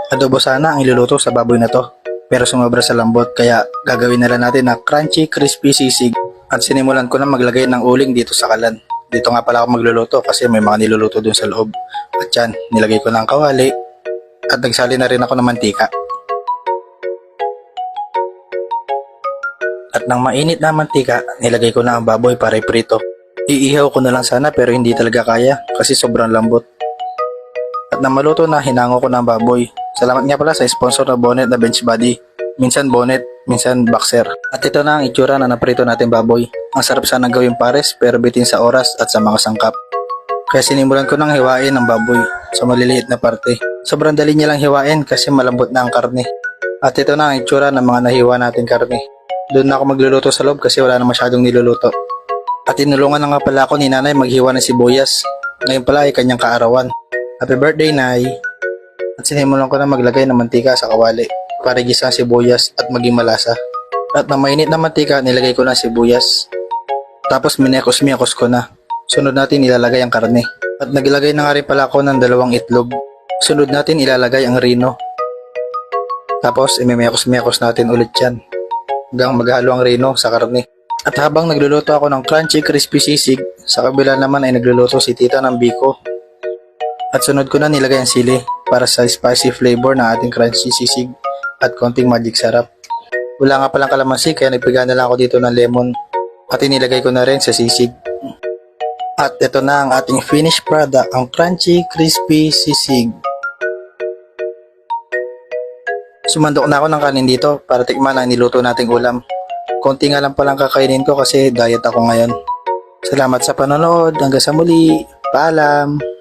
Adobo sana ang iluluto sa baboy na to. Pero sumobra sa lambot kaya gagawin na lang natin na crunchy crispy sisig. At sinimulan ko na maglagay ng uling dito sa kalan. Dito nga pala ako magluluto kasi may mga niluluto dun sa loob. At yan, nilagay ko ng kawali. At nagsali na rin ako ng mantika. At nang mainit na mantika, nilagay ko na ang baboy para iprito. Iihaw ko na lang sana pero hindi talaga kaya kasi sobrang lambot. At nang maluto na, hinango ko na ang baboy. Salamat nga pala sa sponsor na bonnet na bench body. Minsan bonnet, minsan boxer. At ito na ang itsura na naprito natin baboy. Ang sarap sana gawin pares pero bitin sa oras at sa mga sangkap. Kaya sinimulan ko nang hiwain ang baboy sa maliliit na parte. Sobrang dali niya lang hiwain kasi malambot na ang karne. At ito na ang itsura ng mga nahiwa natin karne. Doon na ako magluluto sa loob kasi wala na masyadong niluluto. At tinulungan na nga pala ako ni nanay maghiwa ng sibuyas. Ngayon pala ay kanyang kaarawan. Happy birthday, Nay! At sinimulan ko na maglagay ng mantika sa kawali para igisa ang sibuyas at maging malasa. At nang mainit na mantika, nilagay ko na ang sibuyas. Tapos minekos-mekos ko na. Sunod natin ilalagay ang karne. At naglagay na nga rin pala ako ng 2 itlog. Sunod natin ilalagay ang rino. Tapos imemekos-mekos natin ulit yan. Hanggang maghalo ang rino sa karne. At habang nagluluto ako ng crunchy crispy sisig, sa kabila naman ay nagluluto si tita ng biko. At sunod ko na nilagay ang sili para sa spicy flavor ng ating crunchy sisig at konting magic sarap. Wala nga palang kalamansi kaya nagpiga na lang ako dito ng lemon at inilagay ko na rin sa sisig. At ito na ang ating finished product, ang crunchy crispy sisig. Sumandok na ako ng kanin dito para tikman ang niluto nating ulam. Konti nga lang palang kakainin ko kasi diet ako ngayon. Salamat sa panonood. Hanggang sa muli. Paalam!